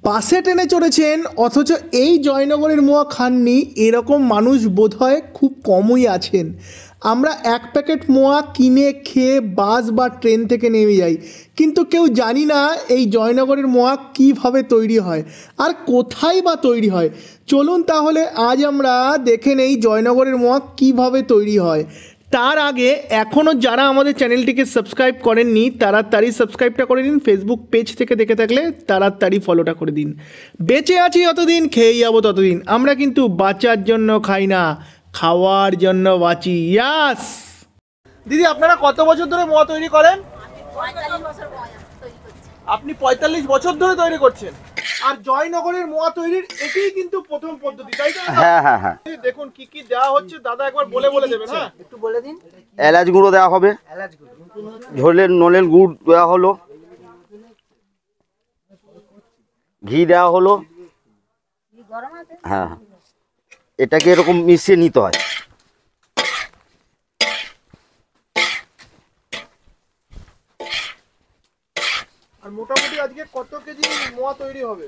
বাসে ট্রেনে চড়েছেন অথচ এই জয়নগরের মোয়া খাননি এরকম মানুষ বোধহয় খুব কমই আছেন। আমরা এক প্যাকেট মোয়া কিনে খেয়ে বাস বা ট্রেন থেকে নেমে যাই, কিন্তু কেউ জানি না এই জয়নগরের মোয়া কীভাবে তৈরি হয় আর কোথায় বা তৈরি হয়। চলুন তাহলে আজ আমরা দেখে নেই জয়নগরের মোয়া কীভাবে তৈরি হয়। তার আগে এখনও যারা আমাদের চ্যানেলটিকে সাবস্ক্রাইব করেননি তাড়াতাড়ি সাবস্ক্রাইবটা করে দিন। ফেসবুক পেজ থেকে দেখে থাকলে তাড়াতাড়ি ফলোটা করে দিন। বেঁচে আছি যতদিন, খেয়ে যাবো ততদিন। আমরা কিন্তু বাঁচার জন্য খাই না, খাওয়ার জন্য বাঁচি। ইয়াস দিদি, আপনারা কত বছর ধরে মোয়া তৈরি করেন? আপনি 45 বছর ধরে তৈরি করছেন। আর জয়নগরের মোয়া তৈরির এটাই কিন্তু প্রথম পদ্ধতি, তাই তো? হ্যাঁ হ্যাঁ হ্যাঁ। দেখুন কি কি দেওয়া হচ্ছে, দাদা একবার বলে দেবেন। হ্যাঁ, একটু বলে দিন। এলাচ গুঁড়ো দেওয়া হবে, ঝোলের নলেন গুড় দেওয়া হলো, ঘি দেওয়া হলো। হ্যাঁ, এটাকে এরকম মিশিয়ে নিতে হয়। আর মোটামুটি আজকে কত কেজি মোয়া তৈরি হবে?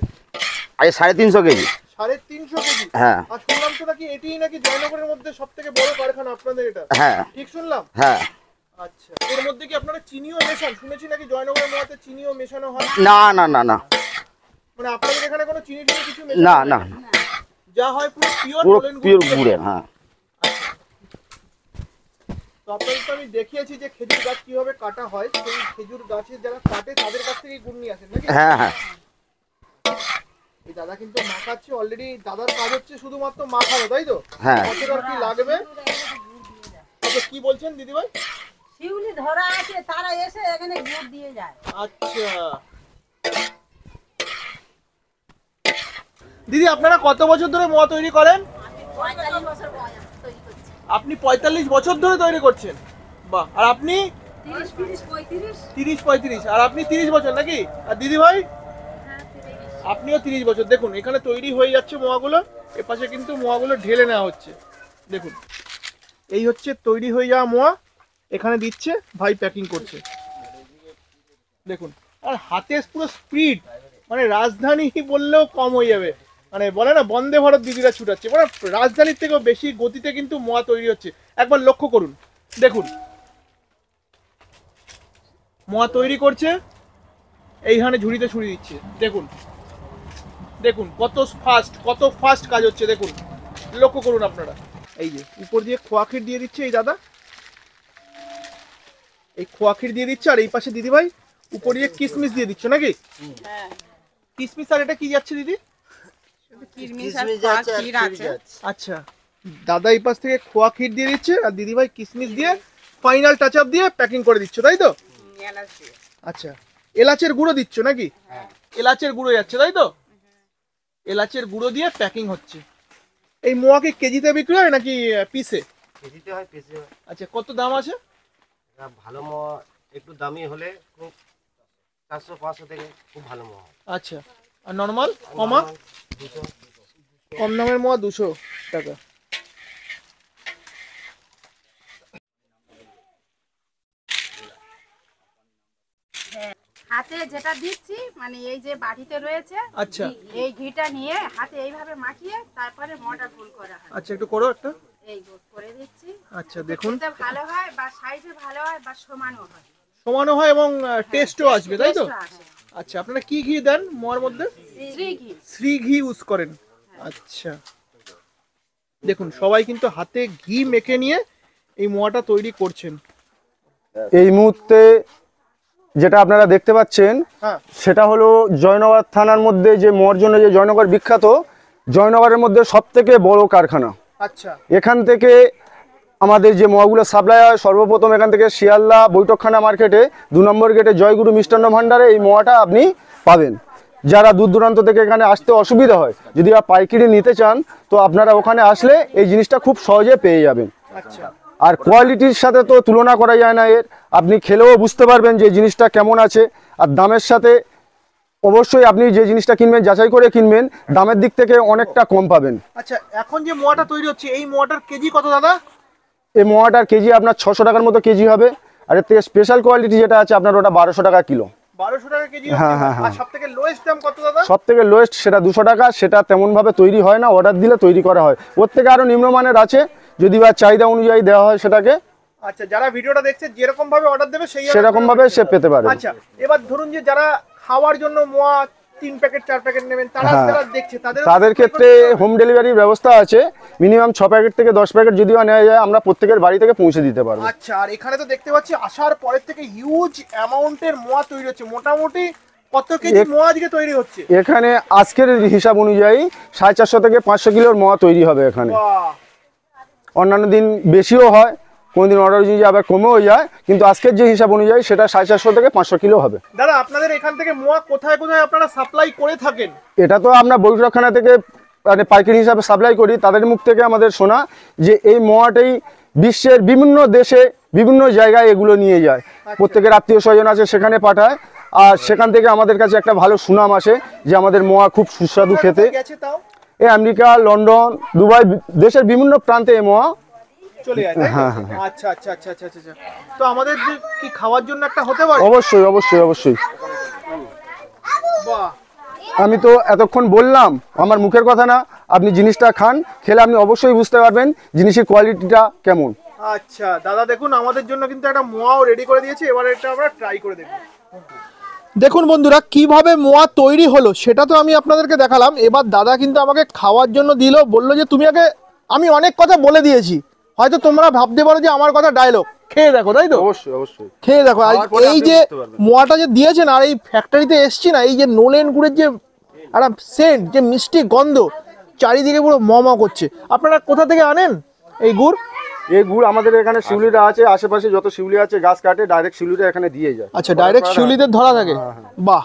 আজ 350 কেজি। 350 কেজি? হ্যাঁ। আর শুনলাম তো নাকি এটাই নাকি জয়নগরের মধ্যে সবথেকে বড় কারখানা আপনাদের, এটা হ্যাঁ ঠিক শুনলাম? হ্যাঁ। আচ্ছা, এর মধ্যে কি আপনারা চিনিও মেশান? শুনেছি নাকি জয়নগরের মোয়াতে চিনিও মেশানো হয়। না না না না, মানে আপনাদের এখানে কোনো চিনি কিছু না না, যা হয় পুরো পিওর গুড়ের। হ্যাঁ। তো আপনাদের তো আমি দেখিয়েছি যে খেজুর গাছ কিভাবে কাটা হয়, সেই খেজুর গাছের যারা কাটে তাদের কাছ থেকে গুড় নিয়ে আসেন নাকি? হ্যাঁ হ্যাঁ। এই দাদা কিন্তু মাখাচ্ছে অলরেডি। দাদার কাজ হচ্ছে শুধুমাত্র মাখানো, তাই তো? হ্যাঁ। কতটা কি লাগবে? আচ্ছা, কি বলছেন দিদি ভাই? শিউলি ধরা আছে, তারা এসে এখানে গুড় দিয়ে যায়। আচ্ছা দিদি, আপনারা কত বছর ধরে মোয়া তৈরি করেন? 45 বছর তৈরি করছি। আপনি 45 বছর ধরে তৈরি করছেন? বাহ। আর আপনি? 30-35। আর আপনি 30 বছর নাকি? আর দিদি ভাই? আপনিও 30 বছর। দেখুন এখানে তৈরি হয়ে যাচ্ছে মোয়াগুলো, এপাশে কিন্তু মোয়াগুলো ঢেলে নেওয়া হচ্ছে। দেখুন এই হচ্ছে তৈরি হয়ে যাওয়া মোয়া, এখানে দিচ্ছে, ভাই প্যাকিং করছে। দেখুন, আর হাতে পুরো স্পিড, মানে রাজধানী বললেও কম হয়ে যাবে। মানে বলে না বন্দে ভারত দিদিরা ছুটাচ্ছে, মানে রাজধানীর থেকেও বেশি গতিতে কিন্তু মোয়া তৈরি হচ্ছে। একবার লক্ষ্য করুন, দেখুন মোয়া তৈরি করছে, এইখানে ঝুড়িতে ছুরি দিচ্ছে। দেখুন দেখুন কত ফাস্ট কাজ হচ্ছে। দেখুন লক্ষ্য করুন আপনারা। এই যে উপর দিয়ে খোয়াক্ষীর দিয়ে দিচ্ছে এই দাদা, এই খোয়াক্ষীর দিয়ে দিচ্ছে। আর এই পাশে দিদি ভাই উপর দিয়ে কিশমিশ দিয়ে দিচ্ছ নাকি? হ্যাঁ, কিশমিশ। আর এটা কি যাচ্ছে দিদি? আচ্ছা, দাদা এই পাশ থেকে খোয়া ক্ষীর দিয়ে দিচ্ছে আর দিদি ভাই কিশমিশ দিয়ে ফাইনাল টাচ আপ দিয়ে প্যাকিং করে দিচ্ছ, তাই তো? আচ্ছা, এলাচের গুঁড়ো দিচ্ছ নাকি? এলাচের গুঁড়ো যাচ্ছে, তাই তো? এলাচের গুঁড়ো দিয়ে প্যাকিং হচ্ছে। এই মোয়া কি কেজিতে বিক্রি হয় নাকি পিসে? কেজিতে হয়, পিসে হয়। আচ্ছা, কত দাম আছে? ভালো মোয়া একটু দামি হলে খুব 400-500 থেকে খুব ভালো মোয়া। আচ্ছা, আর নর্মাল কমা? 200। কম দামের মোয়া 200 টাকা। হাতে যেটা দিচ্ছি, মানে এই যে বাটিতে রয়েছে, আচ্ছা, এই ঘিটা নিয়ে হাতে এইভাবে মাখিয়ে তারপরে মোটা গোল করা হয়। আচ্ছা একটু করো একটা। এই গোল করে দিচ্ছি। আচ্ছা দেখুন, এটা ভালো হয় বা সাইজে ভালো হয় বা সমানও হয়। সমানও হয় এবং টেস্টও আসবে, তাই তো? টেস্টও আসে। আচ্ছা, আপনারা কি ঘি দেন মোয়ার মধ্যে? শ্রী ঘি। শ্রী ঘি ইউজ করেন। আচ্ছা, দেখুন সবাই কিন্তু হাতে ঘি মেখে নিয়ে এই মোয়াটা তৈরি করছেন। এই মুহূর্তে যেটা আপনারা দেখতে পাচ্ছেন, হ্যাঁ, সেটা হলো জয়নগর থানার মধ্যে যে মোয়ার জন্য যে জয়নগর বিখ্যাত, জয়নগরের মধ্যে সবথেকে বড় কারখানা। আচ্ছা, এখান থেকে আমাদের যে মোয়াগুলো সাপ্লাই হয়, সর্বপ্রথম এখান থেকে শিয়ালদা বৈঠকখানা মার্কেটে 2 নম্বর গেটে জয়গুরু মিষ্টান্ন ভাণ্ডারে এই মোয়াটা আপনি পাবেন। যারা দূর দূরান্ত থেকে এখানে আসতে অসুবিধা হয়, যদি পাইকারি নিতে চান, তো আপনারা ওখানে আসলে এই জিনিসটা খুব সহজে পেয়ে যাবেন। আচ্ছা। আর কোয়ালিটির সাথে তো তুলনা করা যায় না এর। আপনি খেলেও বুঝতে পারবেন যে জিনিসটা কেমন আছে। আর দামের সাথে অবশ্যই আপনি যে জিনিসটা কিনবেন যাচাই করে কিনবেন, দামের দিক থেকে অনেকটা কম পাবেন। আচ্ছা, এখন যে মোয়াটা তৈরি হচ্ছে এই মোয়াটার কেজি কত দাদা? এই মোয়াটার কেজি আপনার 600 টাকার মতো কেজি হবে। আর এর থেকে স্পেশাল কোয়ালিটি যেটা আছে আপনার ওটা 1200 টাকা কিলো। 1200 টাকা কেজি হ্যাঁ, হ্যাঁ, আর সব থেকে লোয়েস্ট দাম কত দাদা? সব থেকে লোয়েস্ট সেটা 200 টাকা, সেটা তেমনভাবে তৈরি হয় না, অর্ডার দিলে তৈরি করা হয়। ওর থেকে আরও নিম্নমানের আছে, যদি বা চাহিদা অনুযায়ী দেওয়া হয় সেটাকে, আচ্ছা, যারা ভিডিওটা দেখছে যেরকম ভাবে অর্ডার দেবে সেরকম ভাবে সে পেতে পারে। আচ্ছা, এবার ধরুন যে যারা খাওয়ার জন্য মোয়া 3 প্যাকেট 4 প্যাকেট নেবেন, তারা যারা দেখছে তাদের ক্ষেত্রে হোম ডেলিভারির ব্যবস্থা আছে। মিনিমাম 6 প্যাকেট থেকে 10 প্যাকেট যদিও নেওয়া যায়, আমরা প্রত্যেকের বাড়ি থেকে পৌঁছে দিতে পারবো। আচ্ছা, আর এখানে তো দেখতে পাচ্ছি আসার পরের থেকে হিউজ অ্যামাউন্টের মোয়া তৈরি হচ্ছে। মোটামুটি কত কেজি মোয়া আজকে তৈরি হচ্ছে? এখানে আজকের হিসাব অনুযায়ী 450 থেকে 500 কিলোর মোয়া তৈরি হবে এখানে। বাহ, অন্যান্য দিন বেশিও হয়, কোনদিন অর্ডার অনুযায়ী আবার কমেও যায়, কিন্তু আজকের যে হিসাব অনুযায়ী সেটা 450 থেকে 500 কিলো হবে। দাদা আপনাদের এখান থেকে মোয়া কোথায় কোথায় আপনারা সাপ্লাই করে থাকেন? এটা তো আমরা বৈঠকখানা থেকে মানে পাইকারি হিসাবে সাপ্লাই করি। তাদের মুখ থেকে আমাদের শোনা যে এই মোয়াটাই বিশ্বের বিভিন্ন দেশে বিভিন্ন জায়গায় এগুলো নিয়ে যায়। প্রত্যেকের আত্মীয় স্বজন আছে, সেখানে পাঠায়, আর সেখান থেকে আমাদের কাছে একটা ভালো সুনাম আসে যে আমাদের মোয়া খুব সুস্বাদু খেতে। গেছে তাও এই আমেরিকা, লন্ডন, দুবাই, দেশের বিভিন্ন প্রান্তে এই মোয়া চলে যায়, তাই তো? আচ্ছা আচ্ছা আচ্ছা আচ্ছা আচ্ছা। তো আমাদের কি খাওয়ার জন্য একটা হতে পারে? অবশ্যই অবশ্যই অবশ্যই। বাহ, আমি তো এতক্ষণ বললাম, আমার মুখের কথা না, আপনি জিনিসটা খান, খেলে আপনি অবশ্যই বুঝতে পারবেন জিনিসের কোয়ালিটিটা কেমন। আচ্ছা দাদা, দেখুন আমাদের জন্য কিন্তু একটা মোয়াও রেডি করে দিয়েছে, এবার এটা আমরা ট্রাই করে দেখব। দেখুন বন্ধুরা, কিভাবে মোয়া তৈরি হলো সেটা তো আমি আপনাদেরকে দেখালাম। এবার দাদা কিন্তু আমাকে খাওয়ার জন্য দিল, বললো যে তুমি আগে, আমি অনেক কথা বলে দিয়েছি, হয়তো তোমরা ভাবতে পারো যে আমার কথা ডায়লগ, খেয়ে দেখো, তাই তো? অবশ্যই অবশ্যই খেয়ে দেখো। আর এই যে মোয়াটা যে দিয়েছেন, আর এই ফ্যাক্টরিতে এসছি না, এই যে নোলেন গুড়ের যে একটা সেন্ট, যে মিষ্টি গন্ধ চারিদিকে পুরো ম করছে। আপনারা কোথা থেকে আনেন এই গুড়? এই গুড় আমাদের এখানে শিউলিটা আছে, আশেপাশে যত শিউলি আছে গাছ কাটে ডাইরেক্ট শিউলিটা এখানে দিয়ে যায়। আচ্ছা, ডাইরেক্ট শিউলিতে ধরা থাকে। বাহ,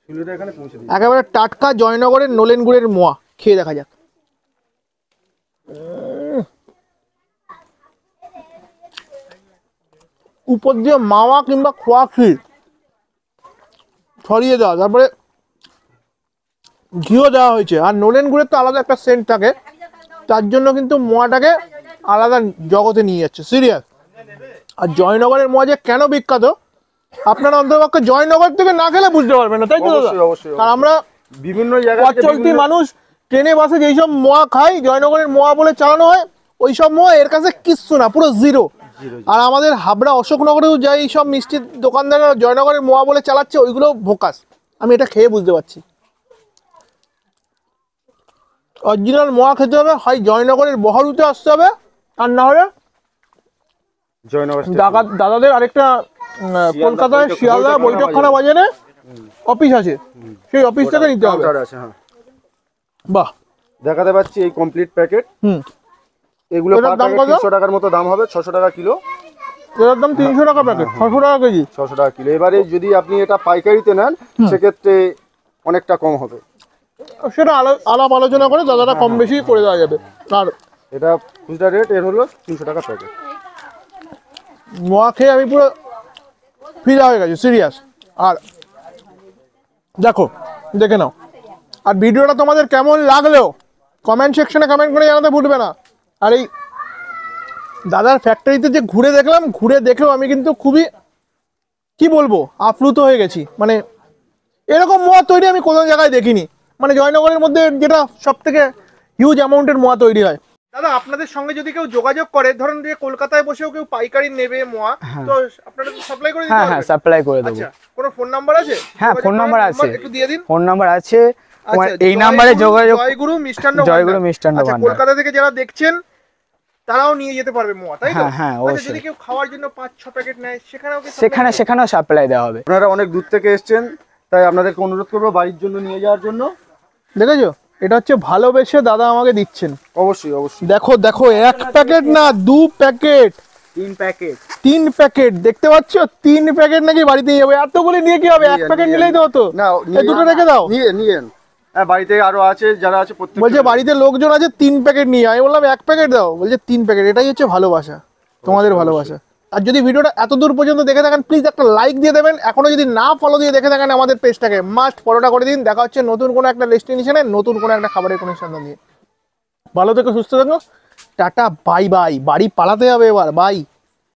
শিউলিটা এখানে পৌঁছে দিয়ে একেবারে টাটকা জয়নগরের নোলেন গুড়ের মোয়া। খেয়ে দেখা যাক। উপর দিয়ে মাওয়া কিংবা খোয়া ক্ষীর ছড়িয়ে দেওয়া, তারপরে ঘিও দেওয়া হয়েছে। আর নোলেন গুড়ের তো আলাদা একটা সেন্ট থাকে, তার জন্য কিন্তু মোয়াটাকে আলাদা জগতে নিয়ে যাচ্ছে, সিরিয়াস। আর জয়নগরের মোয়া যে কেন বিখ্যাত, আপনারা অন্ততপক্ষে জয়নগর থেকে না খেলে বুঝতে পারবেন না, তাই তো দাদা? অবশ্যই অবশ্যই। আর আমরা বিভিন্ন জায়গা পথ চলতি মানুষ ট্রেনে বাসে যেসব মোয়া খাই, জয়নগরের মোয়া বলে চালানো হয়, ওই সব মোয়া এর কাছে কিচ্ছু না, পুরো জিরো। আর আমাদের হাবড়া অশোকনগরেও যাই সব মিষ্টির দোকানদাররা জয়নগরের মোয়া বলে চালাচ্ছে, ওইগুলো ভোকাস। আমি এটা খেয়ে বুঝতে পারছি। অরিজিনাল মোয়া খেতে হবে, হয় জয়নগরের বহরুতে আসতে হবে, আর না হলে জয়নগর দাদাদের আরেকটা কলকাতায় শিয়ালদা বৈঠকখানা বাজারে অফিস আছে, সেই অফিস থেকে নিতে হবে। আছে, হ্যাঁ। বাহ, দেখাতে পাচ্ছি এই কমপ্লিট প্যাকেট। এগুলো এটার দাম কত? 300 টাকার মতো দাম হবে, 600 টাকা কিলো। এটার দাম 300 টাকা প্যাকেট, 600 টাকা কেজি। 600 টাকা কিলো। এবারে যদি আপনি এটা পাইকারিতে নেন সেক্ষেত্রে অনেকটা কম হবে, সেটা আলাপ আলোচনা করে দাদাটা কম বেশি করে দেওয়া যাবে। আর এটা খুচরা রেট এর হলো 300 টাকা প্যাকেট। মোয়া খেয়ে আমি পুরো ফিদা হয়ে গেছি, সিরিয়াস। আর দেখো, দেখে নাও। আর ভিডিওটা তোমাদের কেমন লাগলো কমেন্ট সেকশনে কমেন্ট করে জানাতে ভুলবে না। আর এই দাদার ফ্যাক্টরিতে যে ঘুরে দেখলাম, ঘুরে দেখেও আমি কিন্তু খুবই, কি বলবো, আপ্লুত হয়ে গেছি। মানে এরকম মোয়া তৈরি আমি কোনো জায়গায় দেখিনি। মানে জয়নগরের মধ্যে যেটা সব থেকে হিউজ অ্যামাউন্টের মোয়া তৈরি হয়। দাদা আপনাদের সঙ্গে যদি কেউ যোগাযোগ করে, ধরেন যে কলকাতায় বসেও কেউ পাইকারি নেবে মোয়া, তো আপনারা সাপ্লাই করে দিতে পারবেন? হ্যাঁ, সাপ্লাই করে দেবো। আচ্ছা, কোনো ফোন নাম্বার আছে? হ্যাঁ, ফোন নাম্বার আছে, একটু দিয়ে দিন। ফোন নাম্বার আছে, আচ্ছা, এই নাম্বারে যোগাযোগ। জয়গুরু মিষ্টান্ন জয়গুরু মিষ্টান্ন আচ্ছা, ভান্ডার। কলকাতা থেকে যারা দেখছেন তারাও নিয়ে যেতে পারবে মোয়া, তাই তো? হ্যাঁ, হ্যাঁ, আচ্ছা, অবশ্যই। যদি কেউ খাওয়ার জন্য 5-6 প্যাকেট নেয়, সেখানেও কি সেখানেও সাপ্লাই দেওয়া হবে। আপনারা অনেক দূর থেকে এসেছেন, তাই আপনাদেরকে অনুরোধ করবো বাড়ির জন্য নিয়ে যাওয়ার জন্য। দেখেছো, এটা হচ্ছে ভালোবেসে দাদা আমাকে দিচ্ছেন। অবশ্যই অবশ্যই। দেখো দেখো, 1 প্যাকেট না 2 প্যাকেট, 3 প্যাকেট, দেখতে পাচ্ছ? 3 প্যাকেট নাকি বাড়িতে নিয়ে যাবে। এতগুলি নিয়ে কি হবে? 1 প্যাকেট নিলেই তো হতো। না, এই দুটো রেখে দাও। নিয়েন। হ্যাঁ, বাড়িতে আরো আছে, যারা আছে প্রত্যেক বলছে বাড়িতে লোকজন আছে, 3 প্যাকেট নিয়ে। আমি বললাম 1 প্যাকেট দাও, বলছে 3 প্যাকেট। এটাই হচ্ছে ভালোবাসা, তোমাদের ভালোবাসা। আর যদি ভিডিওটা এত দূর পর্যন্ত দেখে থাকেন, প্লিজ একটা লাইক দিয়ে দেবেন। এখনো যদি না ফলো দিয়ে দেখে থাকেন আমাদের পেজটাকে, মাস্ট ফলোটা করে দিন। দেখা হচ্ছে নতুন কোনো একটা ডেস্টিনেশনে, নতুন কোনো একটা খাবারের কোনো সন্ধান নিয়ে। ভালো থেকো, সুস্থ থেকো, টাটা, বাই বাই। বাড়ি পালাতে হবে এবার, বাই।